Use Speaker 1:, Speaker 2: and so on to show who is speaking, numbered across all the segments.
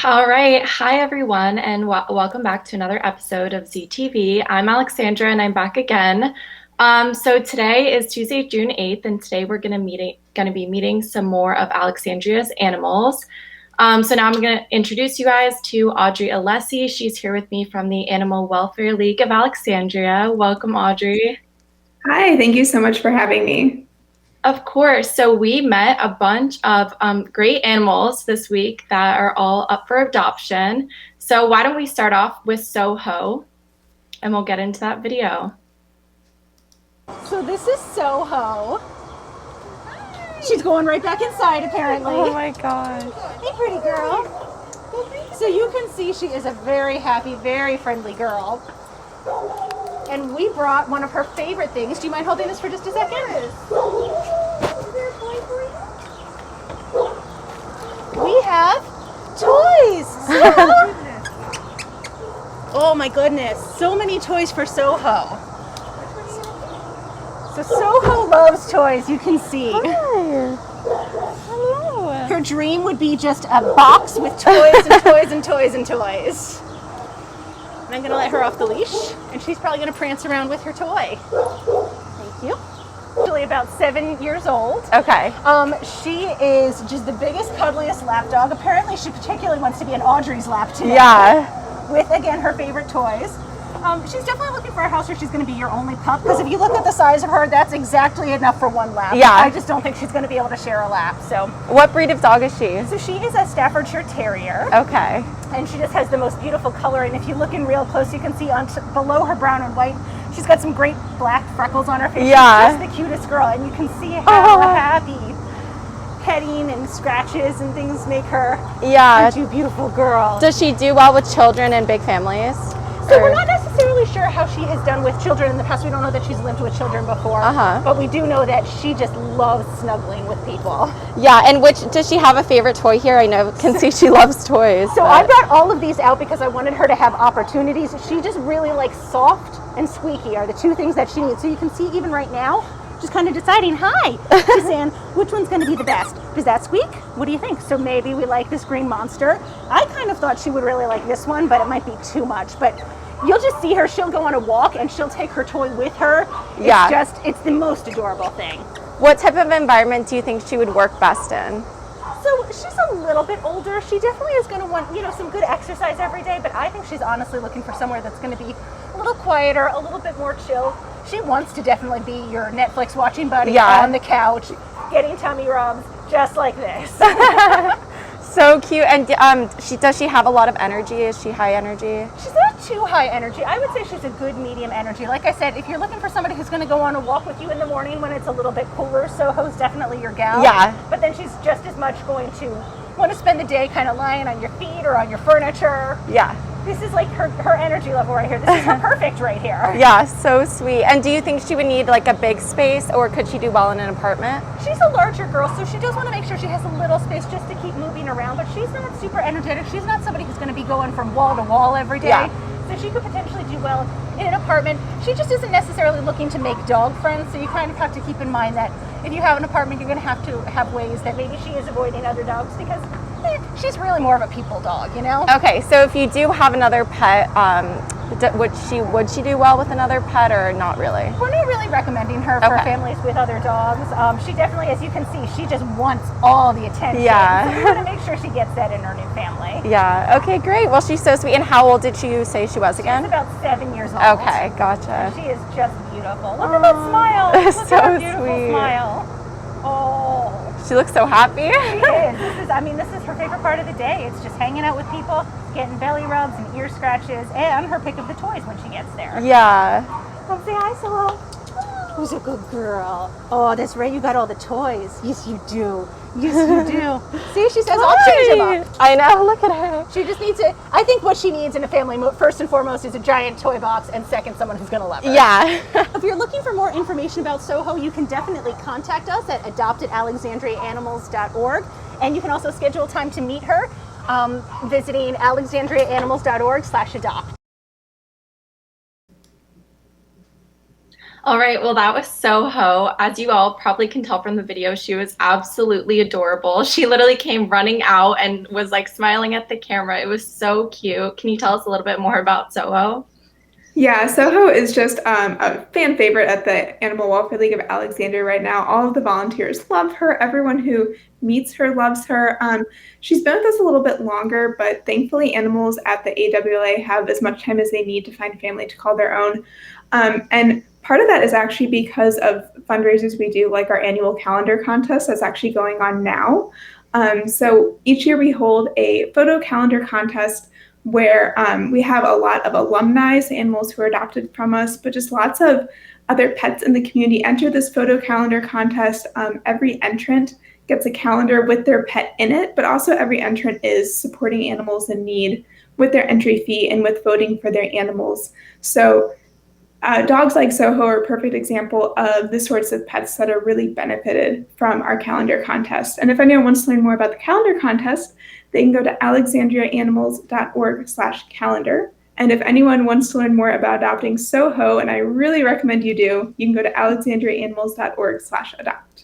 Speaker 1: All right. Hi, everyone, and welcome back to another episode of ZTV. I'm Alexandra, and I'm back again. So today is Tuesday, June 8th, and today we're gonna be meeting some more of Alexandria's animals. So now I'm gonna introduce you guys to Audrey Alessi. She's here with me from the Animal Welfare League of Alexandria. Welcome, Audrey.
Speaker 2: Hi, thank you so much for having me.
Speaker 1: Of course. So we met a bunch of great animals this week that are all up for adoption. So why don't we start off with Soho and we'll get into that video.
Speaker 3: So this is Soho. She's going right back inside apparently.
Speaker 4: Oh my gosh.
Speaker 3: Hey, pretty girl. So you can see she is a very happy, very friendly girl. And we brought one of her favorite things. Do you mind holding this for just a second? We have toys. Oh my goodness. So many toys for Soho. So Soho loves toys, you can see.
Speaker 4: Hi. Hello.
Speaker 3: Her dream would be just a box with toys and toys and toys and toys. And I'm going to let her off the leash, and she's probably going to prance around with her toy. Thank you. Actually about 7 years old.
Speaker 4: Okay.
Speaker 3: She is just the biggest, cuddliest lap dog. Apparently she particularly wants to be in Audrey's lap today.
Speaker 4: Yeah.
Speaker 3: With, again, her favorite toys. She's definitely looking for a house where she's going to be your only pup, because if you look at the size of her, that's exactly enough for one lap.
Speaker 4: Yeah.
Speaker 3: I just don't think she's going to be able to share a lap. So
Speaker 4: What breed of dog is she?
Speaker 3: she is a Staffordshire Terrier,
Speaker 4: Okay.
Speaker 3: and she just has the most beautiful color. And if you look in real close, you can see below her brown and white, she's got some great black freckles on her face.
Speaker 4: Yeah.
Speaker 3: She's just the cutest girl, and you can see how happy petting and scratches and things make her
Speaker 4: Yeah.
Speaker 3: into a beautiful girl.
Speaker 4: Does she do well with children and big families?
Speaker 3: So we're not necessarily sure how she has done with children in the past. We don't know that she's lived with children before, but we do know that she just loves snuggling with people.
Speaker 4: Yeah, and does she have a favorite toy here? I know, can see she loves toys.
Speaker 3: So I brought all of these out because I wanted her to have opportunities. She just really likes soft and squeaky are the two things that she needs. So you can see even right now, just kind of deciding, hi, she's saying, which one's going to be the best? Does that squeak? What do you think? So maybe we like this green monster. I kind of thought she would really like this one, but it might be too much. But you'll just see her, she'll go on a walk and she'll take her toy with her.
Speaker 4: Yeah.
Speaker 3: It's the most adorable thing.
Speaker 4: What type of environment do you think she would work best in?
Speaker 3: So she's a little bit older. She definitely is going to want, some good exercise every day, but I think she's honestly looking for somewhere that's going to be a little quieter, a little bit more chill. She wants to definitely be your Netflix watching buddy on the couch, getting tummy rubs, just like this.
Speaker 4: So cute. And does she have a lot of energy? Is she high energy?
Speaker 3: She's not too high energy. I would say she's a good medium energy. Like I said, if you're looking for somebody who's going to go on a walk with you in the morning when it's a little bit cooler, Soho's definitely your gal.
Speaker 4: Yeah.
Speaker 3: But then she's just as much going to want to spend the day kind of lying on your feet or on your furniture.
Speaker 4: Yeah.
Speaker 3: This is like her energy level right here. This is her perfect right here.
Speaker 4: Yeah, so sweet. And do you think she would need like a big space, or could she do well in an apartment?
Speaker 3: She's a larger girl, so she does want to make sure she has a little space just to keep moving around, but she's not super energetic. She's not somebody who's going to be going from wall to wall every day.
Speaker 4: Yeah.
Speaker 3: So she could potentially do well in an apartment. She just isn't necessarily looking to make dog friends, so you kind of have to keep in mind that if you have an apartment, you're going to have ways that maybe she is avoiding other dogs, because she's really more of a people dog,
Speaker 4: Okay, so if you do have another pet, would she do well with another pet, or not really?
Speaker 3: We're not really recommending her for families with other dogs. She definitely, as you can see, she just wants all the attention.
Speaker 4: Yeah.
Speaker 3: So we want to make sure she gets that in her new family.
Speaker 4: Yeah. Okay, great. Well, she's so sweet. And how old did you say she was again?
Speaker 3: She's about 7 years old.
Speaker 4: Okay, gotcha.
Speaker 3: And she is just beautiful. Look at that smile. Look
Speaker 4: So
Speaker 3: at her beautiful
Speaker 4: sweet.
Speaker 3: smile. Oh.
Speaker 4: She looks so happy.
Speaker 3: She is. This is her favorite part of the day. It's just hanging out with people, getting belly rubs and ear scratches, and her pick of the toys when she gets there.
Speaker 4: Yeah.
Speaker 3: Come say hi, Soho. Who's a good girl? Oh, that's right. You got all the toys. Yes, you do. Yes, you do. See, she says, I'll change them up.
Speaker 4: I know. Look at her.
Speaker 3: She just needs I think what she needs in a family, first and foremost, is a giant toy box, and second, someone who's going to love her.
Speaker 4: Yeah.
Speaker 3: If you're looking for more information about Soho, you can definitely contact us at adoptedalexandriaanimals.org, and you can also schedule time to meet her visiting alexandriaanimals.org/adopt.
Speaker 1: All right, well, that was Soho. As you all probably can tell from the video, she was absolutely adorable. She literally came running out and was like smiling at the camera. It was so cute. Can you tell us a little bit more about Soho?
Speaker 2: Yeah, Soho is just a fan favorite at the Animal Welfare League of Alexandria right now. All of the volunteers love her. Everyone who meets her loves her. She's been with us a little bit longer, but thankfully, animals at the AWLA have as much time as they need to find family to call their own. And part of that is actually because of fundraisers we do, like our annual calendar contest that's actually going on now. So each year we hold a photo calendar contest where we have a lot of alumni, animals who are adopted from us, but just lots of other pets in the community enter this photo calendar contest. Every entrant gets a calendar with their pet in it, but also every entrant is supporting animals in need with their entry fee and with voting for their animals. So dogs like Soho are a perfect example of the sorts of pets that are really benefited from our calendar contest. And if anyone wants to learn more about the calendar contest, they can go to alexandriaanimals.org/calendar. And if anyone wants to learn more about adopting Soho, and I really recommend you do, you can go to alexandriaanimals.org/adopt.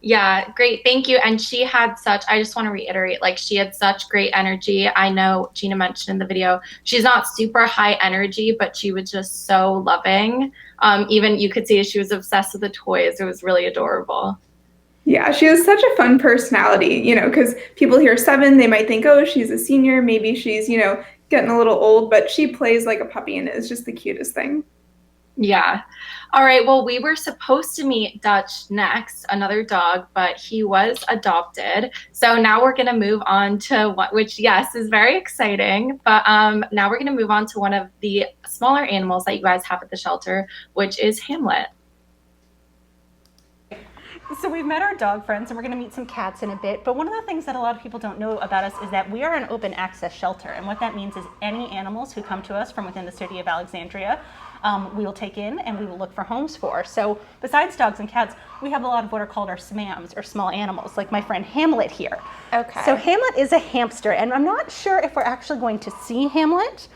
Speaker 1: Yeah, great. Thank you. And she had such, I just want to reiterate, like she had such great energy. I know Gina mentioned in the video, she's not super high energy, but she was just so loving. Even you could see she was obsessed with the toys. It was really adorable.
Speaker 2: Yeah, she has such a fun personality, because people hear 7, they might think, oh, she's a senior, maybe she's, getting a little old, but she plays like a puppy and is just the cutest thing.
Speaker 1: Yeah. All right. Well, we were supposed to meet Dutch next, another dog, but he was adopted. So now we're going to move on to what, which, yes, is very exciting. But now we're going to move on to one of the smaller animals that you guys have at the shelter, which is Hamlet.
Speaker 3: So we've met our dog friends and we're going to meet some cats in a bit, but one of the things that a lot of people don't know about us is that we are an open access shelter, and what that means is any animals who come to us from within the city of Alexandria, we will take in and we will look for homes for. So besides dogs and cats, we have a lot of what are called our SMAMs, or small animals, like my friend Hamlet here.
Speaker 4: Okay.
Speaker 3: So Hamlet is a hamster, and I'm not sure if we're actually going to see Hamlet,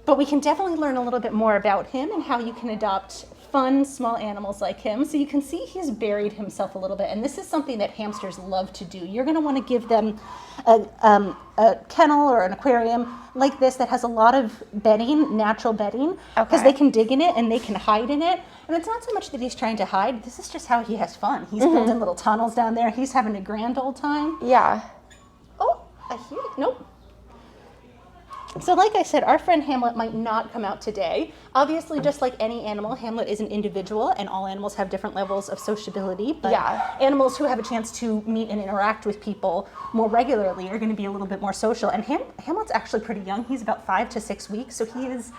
Speaker 3: but we can definitely learn a little bit more about him and how you can adopt fun small animals like him. So you can see he's buried himself a little bit, and this is something that hamsters love to do. You're going to want to give them a kennel or an aquarium like this that has a lot of bedding, natural bedding, because they can dig in it and they can hide in it. And it's not so much that he's trying to hide. This is just how he has fun. He's building little tunnels down there. He's having a grand old time.
Speaker 4: Yeah.
Speaker 3: Oh, I hear it. Nope. So like I said, our friend Hamlet might not come out today. Obviously, just like any animal, Hamlet is an individual, and all animals have different levels of sociability. But animals who have a chance to meet and interact with people more regularly are going to be a little bit more social. And Hamlet's actually pretty young. He's about 5 to 6 weeks, so he is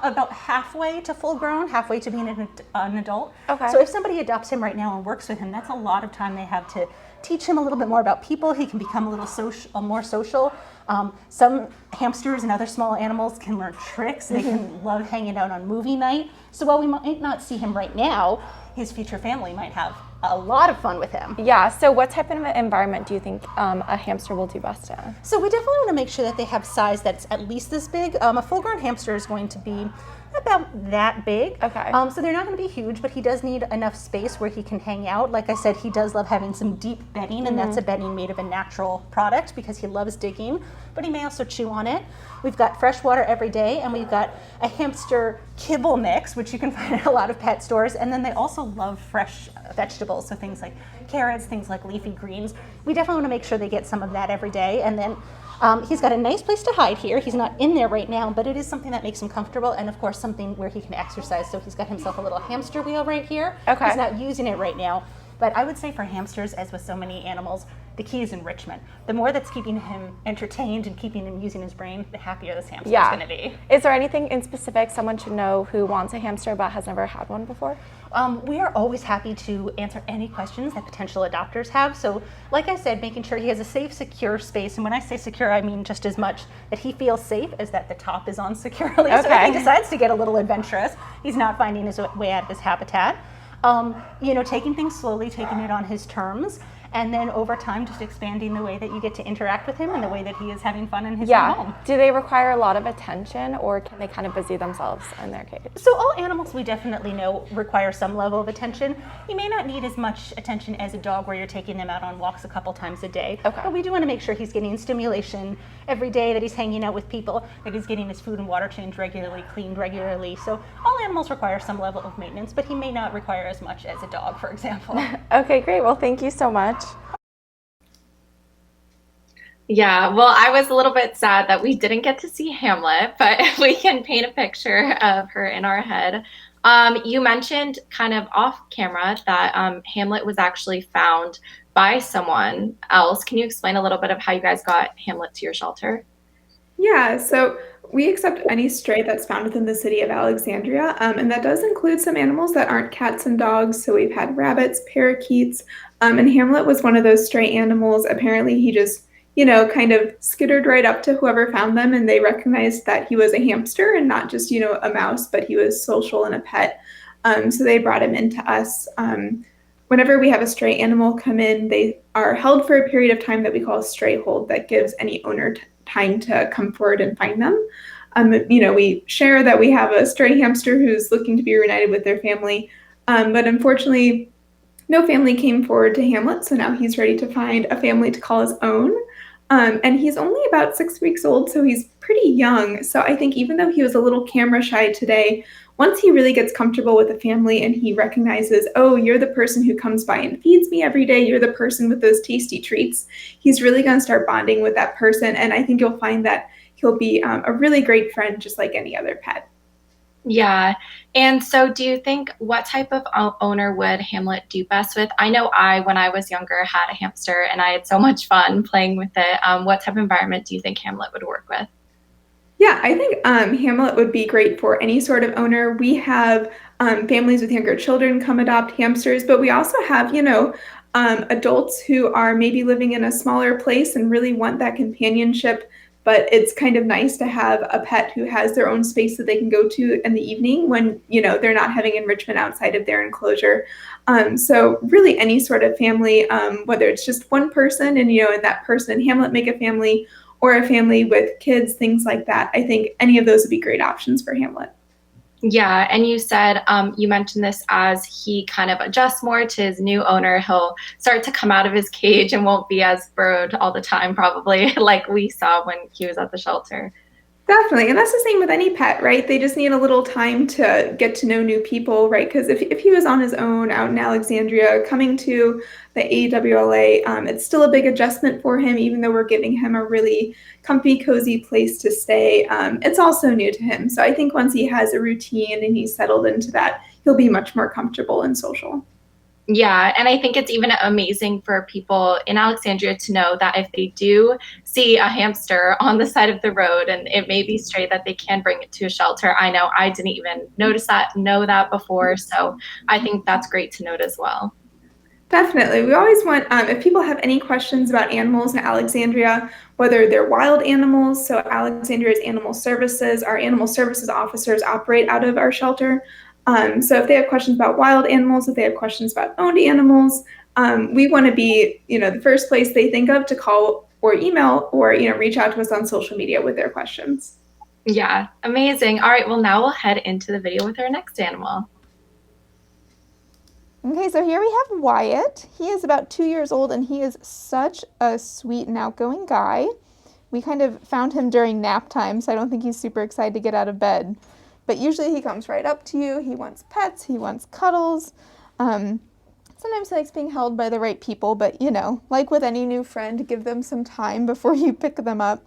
Speaker 3: about halfway to full grown, halfway to being an adult.
Speaker 4: Okay.
Speaker 3: So if somebody adopts him right now and works with him, that's a lot of time they have to teach him a little bit more about people. He can become a little more social. Some hamsters and other small animals can learn tricks. They can love hanging out on movie night. So while we might not see him right now, his future family might have a lot of fun with him.
Speaker 4: Yeah, so what type of environment do you think a hamster will do best in?
Speaker 3: So we definitely want to make sure that they have size that's at least this big. A full-grown hamster is going to be about that big.
Speaker 4: Okay.
Speaker 3: So they're not going to be huge, but he does need enough space where he can hang out. Like I said, he does love having some deep bedding, and that's a bedding made of a natural product because he loves digging, but he may also chew on it. We've got fresh water every day, and we've got a hamster kibble mix, which you can find at a lot of pet stores, and then they also love fresh vegetables, so things like carrots, things like leafy greens. We definitely want to make sure they get some of that every day, and then he's got a nice place to hide here. He's not in there right now, but it is something that makes him comfortable, and of course something where he can exercise. So he's got himself a little hamster wheel right here.
Speaker 4: Okay.
Speaker 3: He's not using it right now, but I would say for hamsters, as with so many animals, the key is enrichment. The more that's keeping him entertained and keeping him using his brain, the happier this hamster is going to be.
Speaker 4: Is there anything in specific someone should know who wants a hamster but has never had one before?
Speaker 3: We are always happy to answer any questions that potential adopters have. So like I said, making sure he has a safe, secure space. And when I say secure, I mean just as much that he feels safe as that the top is on securely. So if he decides to get a little adventurous, he's not finding his way out of his habitat. Taking things slowly, taking it on his terms. and then over time just expanding the way that you get to interact with him and the way that he is having fun in his
Speaker 4: Yeah.
Speaker 3: own home.
Speaker 4: Do they require a lot of attention, or can they kind of busy themselves in their cage?
Speaker 3: So all animals we definitely know require some level of attention. You may not need as much attention as a dog where you're taking them out on walks a couple times a day.
Speaker 4: Okay.
Speaker 3: But we do want to make sure he's getting stimulation every day, that he's hanging out with people, that he's getting his food and water changed regularly, cleaned regularly. So all animals require some level of maintenance, but he may not require as much as a dog, for example.
Speaker 4: Okay, great. Well, thank you so much.
Speaker 1: Yeah, well, I was a little bit sad that we didn't get to see Hamlet, but we can paint a picture of her in our head. You mentioned kind of off camera that Hamlet was actually found by someone else. Can you explain a little bit of how you guys got Hamlet to your shelter?
Speaker 2: Yeah, so we accept any stray that's found within the city of Alexandria, and that does include some animals that aren't cats and dogs. So we've had rabbits, parakeets, and Hamlet was one of those stray animals. Apparently, he just, kind of skittered right up to whoever found them, and they recognized that he was a hamster and not just, a mouse, but he was social and a pet. So they brought him into us. Whenever we have a stray animal come in, they are held for a period of time that we call a stray hold that gives any owner time to come forward and find them. We share that we have a stray hamster who's looking to be reunited with their family, but unfortunately, no family came forward to Hamlet, so now he's ready to find a family to call his own. And he's only about 6 weeks old, so he's pretty young. So I think even though he was a little camera shy today, once he really gets comfortable with the family and he recognizes, oh, you're the person who comes by and feeds me every day, you're the person with those tasty treats, he's really going to start bonding with that person. And I think you'll find that he'll be a really great friend, just like any other pet.
Speaker 1: Yeah. And so do you think what type of owner would Hamlet do best with? I know when I was younger, had a hamster and I had so much fun playing with it. What type of environment do you think Hamlet would work with?
Speaker 2: Yeah, I think Hamlet would be great for any sort of owner. We have families with younger children come adopt hamsters, but we also have, adults who are maybe living in a smaller place and really want that companionship. But it's kind of nice to have a pet who has their own space that they can go to in the evening when, they're not having enrichment outside of their enclosure. So really any sort of family, whether it's just one person and that person and Hamlet make a family, or a family with kids, things like that. I think any of those would be great options for Hamlet.
Speaker 1: Yeah, and you said, you mentioned this as he kind of adjusts more to his new owner, he'll start to come out of his cage and won't be as burrowed all the time, probably, like we saw when he was at the shelter.
Speaker 2: Definitely. And that's the same with any pet, right? They just need a little time to get to know new people, right? Because if he was on his own out in Alexandria coming to the AWLA, it's still a big adjustment for him, even though we're giving him a really comfy, cozy place to stay. It's also new to him. So I think once he has a routine and he's settled into that, he'll be much more comfortable and social.
Speaker 1: Yeah, and I think it's even amazing for people in Alexandria to know that if they do see a hamster on the side of the road and it may be stray, that they can bring it to a shelter. I know I didn't even know that before, so I think that's great to note as well.
Speaker 2: Definitely. We always want, if people have any questions about animals in Alexandria, whether they're wild animals, so Alexandria's Animal Services, our animal services officers operate out of our shelter. So if they have questions about wild animals, if they have questions about owned animals, we want to be, the first place they think of to call or email or, reach out to us on social media with their questions.
Speaker 1: Yeah, amazing. All right, well, now we'll head into the video with our next animal.
Speaker 5: Okay, so here we have Wyatt. He is about 2 years old and he is such a sweet and outgoing guy. We kind of found him during nap time, so I don't think he's super excited to get out of bed. But usually he comes right up to you, he wants pets, he wants cuddles. Sometimes he likes being held by the right people, but like with any new friend, give them some time before you pick them up.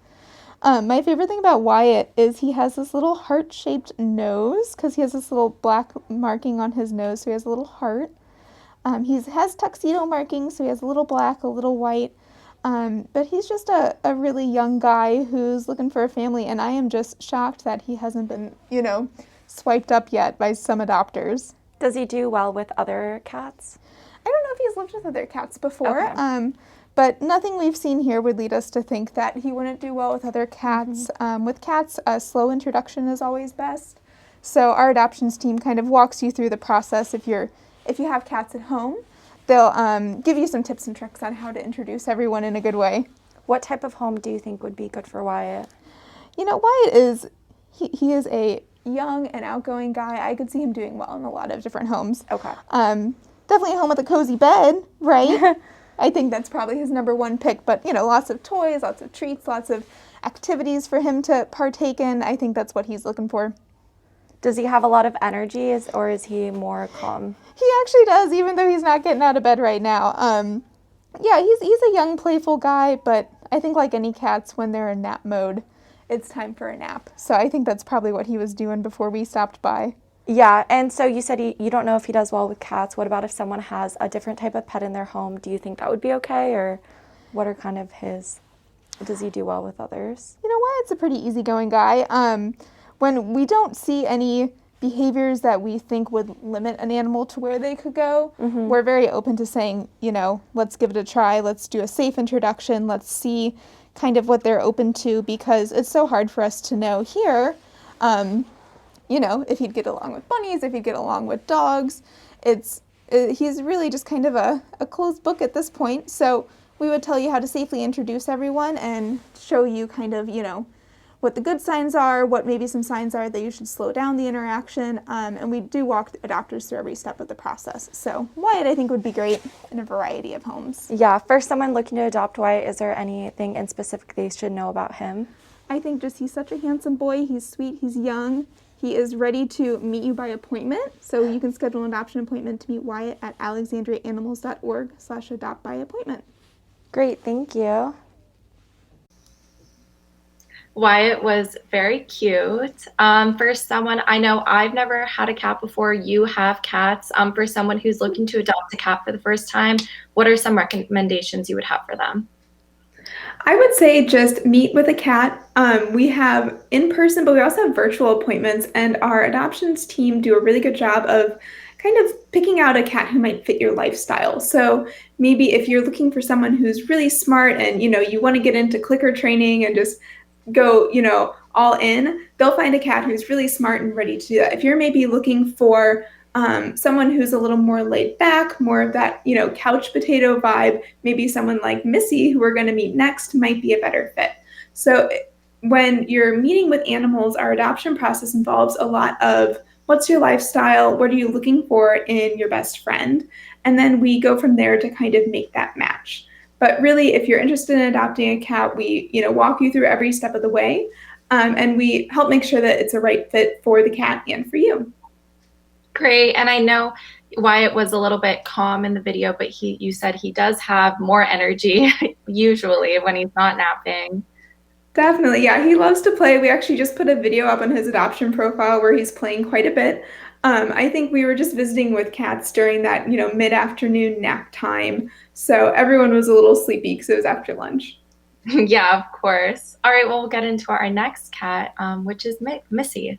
Speaker 5: My favorite thing about Wyatt is he has this little heart-shaped nose, because he has this little black marking on his nose, so he has a little heart. He has tuxedo markings, so he has a little black, a little white. But he's just a really young guy who's looking for a family, and I am just shocked that he hasn't been, swiped up yet by some adopters.
Speaker 4: Does he do well with other cats?
Speaker 5: I don't know if he's lived with other cats before,
Speaker 4: Okay.
Speaker 5: But nothing we've seen here would lead us to think that he wouldn't do well with other cats. With cats, a slow introduction is always best. So our adoptions team kind of walks you through the process if you have cats at home. they'll give you some tips and tricks on how to introduce everyone in a good way.
Speaker 4: What type of home do you think would be good for Wyatt?
Speaker 5: You know, Wyatt is, he is a young and outgoing guy. I could see him doing well in a lot of different homes.
Speaker 4: Okay.
Speaker 5: Definitely a home with a cozy bed, right? I think that's probably his number one pick, but you know, lots of toys, lots of treats, lots of activities for him to partake in. I think that's what he's looking for.
Speaker 4: Does he have a lot of energy, or is he more calm?
Speaker 5: He actually does, even though he's not getting out of bed right now. Yeah, he's a young, playful guy, but I think like any cats, when they're in nap mode, it's time for a nap. So I think that's probably what he was doing before we stopped by.
Speaker 4: Yeah, and so you said you don't know if he does well with cats. What about if someone has a different type of pet in their home? Do you think that would be okay, or what are kind of his, does he do well with others?
Speaker 5: You know what? It's a pretty easygoing guy. When we don't see any behaviors that we think would limit an animal to where they could go, we're very open to saying, you know, let's give it a try. Let's do a safe introduction. Let's see kind of what they're open to, because it's so hard for us to know here, you know, if he'd get along with bunnies, if he'd get along with dogs. He's really just kind of a closed book at this point. So we would tell you how to safely introduce everyone and show you kind of, you know, what the good signs are, what maybe some signs are that you should slow down the interaction, and we do walk adopters through every step of the process. So Wyatt, I think, would be great in a variety of homes.
Speaker 4: Yeah, for someone looking to adopt Wyatt, is there anything in specific they should know about him?
Speaker 5: I think just he's such a handsome boy. He's sweet. He's young. He is ready to meet you by appointment. So you can schedule an adoption appointment to meet Wyatt at alexandriaanimals.org/adopt by appointment.
Speaker 4: Great, thank you.
Speaker 1: Wyatt was very cute. For someone, I know I've never had a cat before. You have cats. For someone who's looking to adopt a cat for the first time, what are some recommendations you would have for them?
Speaker 2: I would say just meet with a cat. We have in person, but we also have virtual appointments, and our adoptions team do a really good job of kind of picking out a cat who might fit your lifestyle. So maybe if you're looking for someone who's really smart and, you know, you want to get into clicker training and just go, you know, all in, they'll find a cat who's really smart and ready to do that. If you're maybe looking for someone who's a little more laid back, more of that, you know, couch potato vibe, maybe someone like Missy, who we're going to meet next, might be a better fit. So when you're meeting with animals, our adoption process involves a lot of what's your lifestyle, what are you looking for in your best friend, and then we go from there to kind of make that match. But really, if you're interested in adopting a cat, we, you know, walk you through every step of the way, and we help make sure that it's a right fit for the cat and for you.
Speaker 1: Great. And I know Wyatt was a little bit calm in the video, but you said he does have more energy usually when he's not napping.
Speaker 2: Definitely, yeah. He loves to play. We actually just put a video up on his adoption profile where he's playing quite a bit. I think we were just visiting with cats during that, you know, mid-afternoon nap time. So everyone was a little sleepy because it was after lunch.
Speaker 1: Yeah, of course. All right, well, we'll get into our next cat, which is Missy.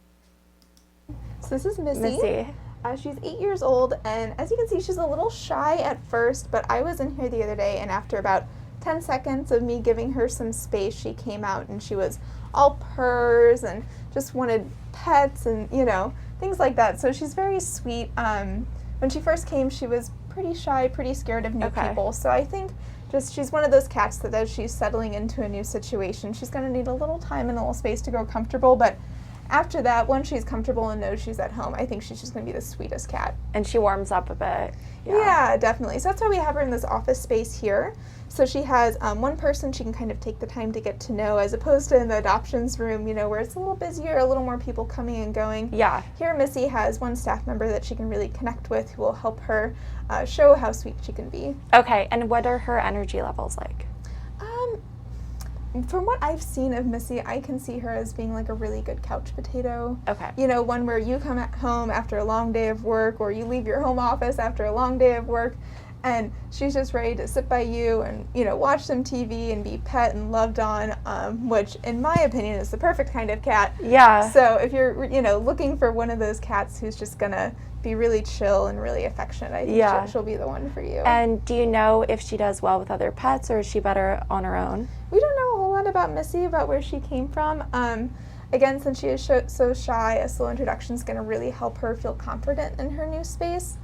Speaker 5: So this is Missy. She's 8 years old, and as you can see, she's a little shy at first, but I was in here the other day, and after about 10 seconds of me giving her some space, she came out, and she was all purrs and just wanted pets and, you know, things like that. So she's very sweet. When she first came, she was pretty shy, pretty scared of new people. So I think just she's one of those cats that as she's settling into a new situation, she's going to need a little time and a little space to grow comfortable, but after that, once she's comfortable and knows she's at home, I think she's just going to be the sweetest cat.
Speaker 4: And she warms up a bit.
Speaker 5: Yeah, definitely. So that's why we have her in this office space here. So she has one person she can kind of take the time to get to know, as opposed to in the adoptions room, you know, where it's a little busier, a little more people coming and going.
Speaker 4: Yeah.
Speaker 5: Here, Missy has one staff member that she can really connect with, who will help her show how sweet she can be.
Speaker 4: Okay, and what are her energy levels like?
Speaker 5: From what I've seen of Missy, I can see her as being like a really good couch potato.
Speaker 4: Okay.
Speaker 5: You know, one where you come at home after a long day of work, or you leave your home office after a long day of work, and she's just ready to sit by you and, you know, watch some TV and be pet and loved on, which in my opinion is the perfect kind of cat.
Speaker 4: Yeah.
Speaker 5: So if you're, you know, looking for one of those cats who's just gonna be really chill and really affectionate, I think she'll be the one for you.
Speaker 4: And do you know if she does well with other pets, or is she better on her own?
Speaker 5: We don't know a whole lot about Missy, about where she came from. Again, since she is so shy, a slow introduction is going to really help her feel confident in her new space.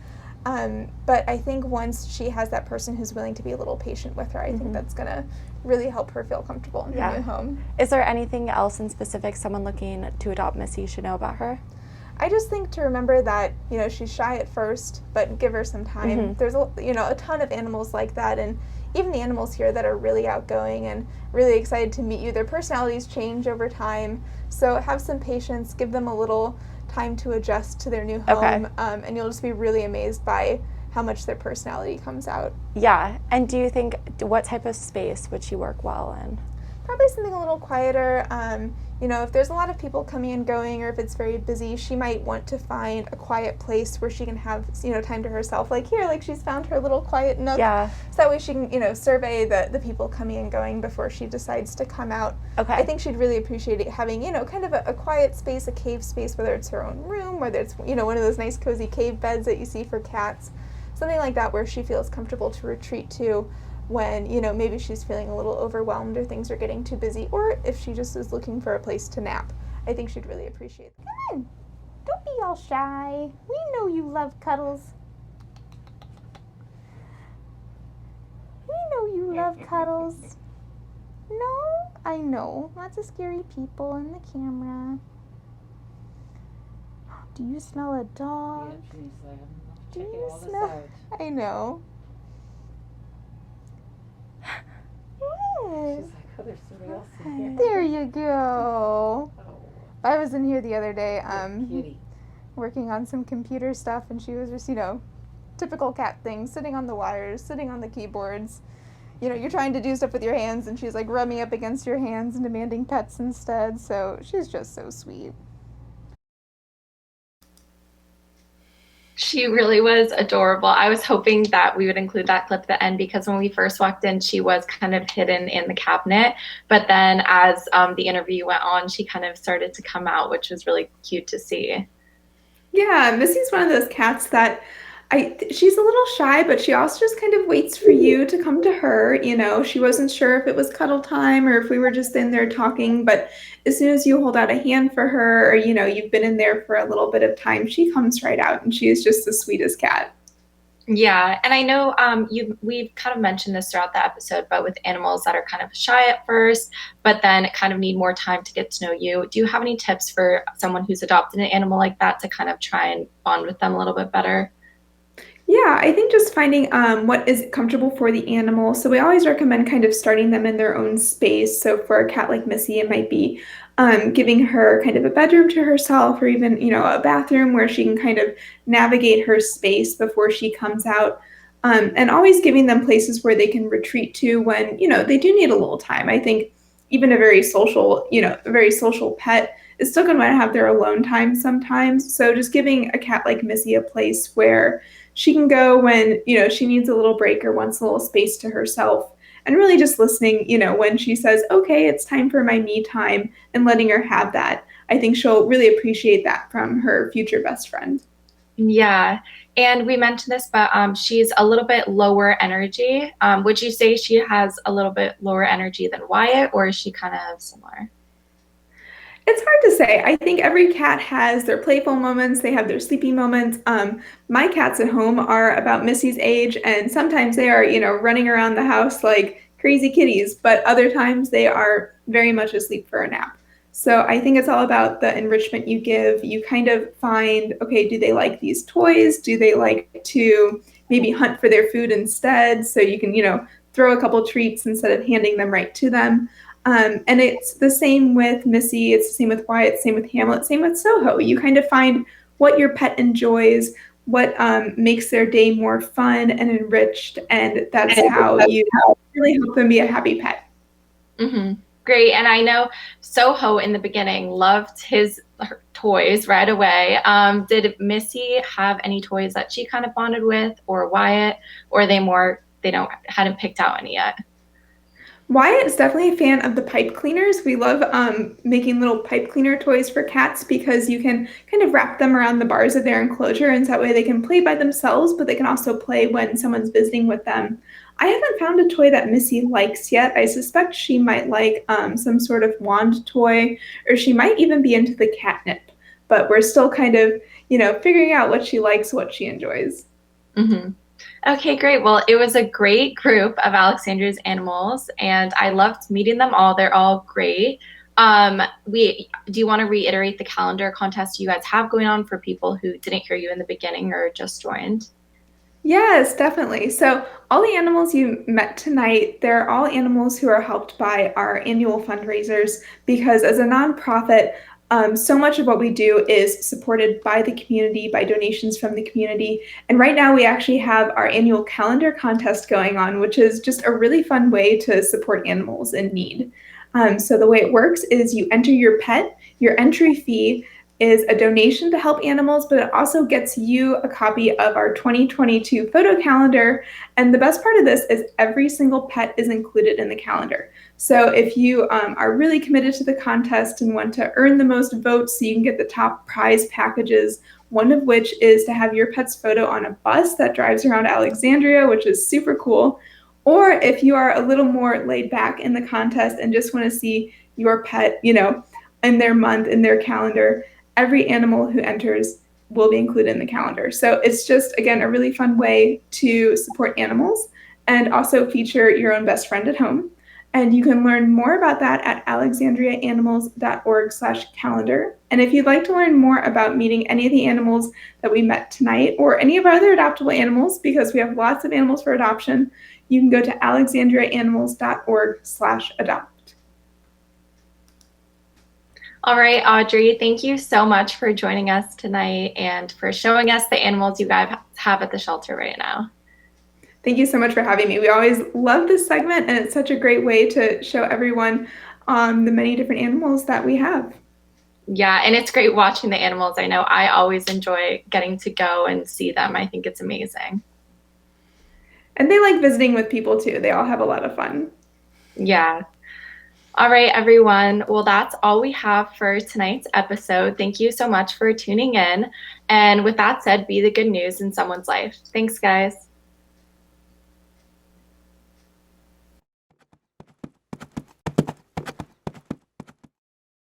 Speaker 5: But I think once she has that person who's willing to be a little patient with her, I think that's going to really help her feel comfortable in her new home.
Speaker 4: Is there anything else in specific someone looking to adopt Missy should know about her?
Speaker 5: I just think to remember that, she's shy at first, but give her some time. There's, a ton of animals like that, and even the animals here that are really outgoing and really excited to meet you, their personalities change over time. So have some patience, give them a little time to adjust to their new home, and you'll just be really amazed by how much their personality comes out.
Speaker 4: Yeah, and do you think, what type of space would she work well in?
Speaker 5: Probably something a little quieter. If there's a lot of people coming and going, or if it's very busy, she might want to find a quiet place where she can have, time to herself. Like here, like she's found her little quiet nook.
Speaker 4: Yeah.
Speaker 5: So that way she can, survey the people coming and going before she decides to come out.
Speaker 4: Okay.
Speaker 5: I think she'd really appreciate it having, kind of a quiet space, a cave space, whether it's her own room, whether it's, one of those nice cozy cave beds that you see for cats. Something like that where she feels comfortable to retreat to when, maybe she's feeling a little overwhelmed or things are getting too busy, or if she just is looking for a place to nap. I think she'd really appreciate it.
Speaker 3: Come on, don't be all shy. We know you love cuddles. We know you love cuddles. No, I know. Lots of scary people in the camera. Do you smell a dog? Do you smell? I know.
Speaker 6: She's like, oh, there's somebody else in here.
Speaker 5: There you go.
Speaker 6: Oh,
Speaker 5: I was in here the other day
Speaker 6: kitty.
Speaker 5: working on some computer stuff, and she was just, typical cat things, sitting on the wires, sitting on the keyboards. You're trying to do stuff with your hands, and she's like rubbing up against your hands and demanding pets instead, so she's just so sweet.
Speaker 1: She really was adorable. I was hoping that we would include that clip at the end because when we first walked in, she was kind of hidden in the cabinet. But then as the interview went on, she kind of started to come out, which was really cute to see.
Speaker 2: Yeah, Missy's one of those cats that she's a little shy, but she also just kind of waits for you to come to her. She wasn't sure if it was cuddle time or if we were just in there talking, but as soon as you hold out a hand for her or, you've been in there for a little bit of time, she comes right out and she is just the sweetest cat.
Speaker 1: Yeah, and I know we've kind of mentioned this throughout the episode, but with animals that are kind of shy at first, but then kind of need more time to get to know you, do you have any tips for someone who's adopted an animal like that to kind of try and bond with them a little bit better?
Speaker 2: Yeah, I think just finding what is comfortable for the animal. So we always recommend kind of starting them in their own space. So for a cat like Missy, it might be giving her kind of a bedroom to herself or even, a bathroom where she can kind of navigate her space before she comes out. And always giving them places where they can retreat to when, they do need a little time. I think even a very social pet is still going to want to have their alone time sometimes. So just giving a cat like Missy a place where she can go when, she needs a little break or wants a little space to herself and really just listening, when she says, okay, it's time for my me time and letting her have that. I think she'll really appreciate that from her future best friend.
Speaker 1: Yeah, and we mentioned this, but she's a little bit lower energy. Would you say she has a little bit lower energy than Wyatt, or is she kind of similar?
Speaker 2: It's hard to say. I think every cat has their playful moments. They have their sleepy moments. My cats at home are about Missy's age, and sometimes they are, running around the house like crazy kitties, but other times they are very much asleep for a nap. So I think it's all about the enrichment you give. You kind of find, okay, do they like these toys? Do they like to maybe hunt for their food instead? So you can, throw a couple treats instead of handing them right to them. And it's the same with Missy, it's the same with Wyatt, same with Hamlet, same with Soho. You kind of find what your pet enjoys, what makes their day more fun and enriched, and that's how you really help them be a happy pet.
Speaker 1: Mm-hmm. Great, and I know Soho in the beginning loved her toys right away. Did Missy have any toys that she kind of bonded with, or Wyatt, or are they hadn't picked out any yet?
Speaker 2: Wyatt is definitely a fan of the pipe cleaners. We love making little pipe cleaner toys for cats because you can kind of wrap them around the bars of their enclosure, and so that way they can play by themselves, but they can also play when someone's visiting with them. I haven't found a toy that Missy likes yet. I suspect she might like some sort of wand toy, or she might even be into the catnip, but we're still kind of, figuring out what she likes, what she enjoys.
Speaker 1: Mm-hmm. Okay, great. Well, it was a great group of Alexandria's animals, and I loved meeting them all. They're all great. Do you want to reiterate the calendar contest you guys have going on for people who didn't hear you in the beginning or just joined?
Speaker 2: Yes, definitely. So all the animals you met tonight, they're all animals who are helped by our annual fundraisers because as a nonprofit, so much of what we do is supported by the community, by donations from the community. And right now we actually have our annual calendar contest going on, which is just a really fun way to support animals in need. So the way it works is you enter your pet, your entry fee is a donation to help animals, but it also gets you a copy of our 2022 photo calendar. And the best part of this is every single pet is included in the calendar. So if you are really committed to the contest and want to earn the most votes so you can get the top prize packages, one of which is to have your pet's photo on a bus that drives around Alexandria, which is super cool. Or if you are a little more laid back in the contest and just want to see your pet, in their month, in their calendar, every animal who enters will be included in the calendar. So it's just, again, a really fun way to support animals and also feature your own best friend at home. And you can learn more about that at alexandriaanimals.org/calendar. And if you'd like to learn more about meeting any of the animals that we met tonight or any of our other adoptable animals, because we have lots of animals for adoption, you can go to alexandriaanimals.org/adopt.
Speaker 1: All right, Audrey, thank you so much for joining us tonight and for showing us the animals you guys have at the shelter right now.
Speaker 2: Thank you so much for having me. We always love this segment, and it's such a great way to show everyone the many different animals that we have.
Speaker 1: Yeah, and it's great watching the animals. I know I always enjoy getting to go and see them. I think it's amazing.
Speaker 2: And they like visiting with people too. They all have a lot of fun.
Speaker 1: Yeah. All right, everyone. Well, that's all we have for tonight's episode. Thank you so much for tuning in. And with that said, be the good news in someone's life. Thanks, guys.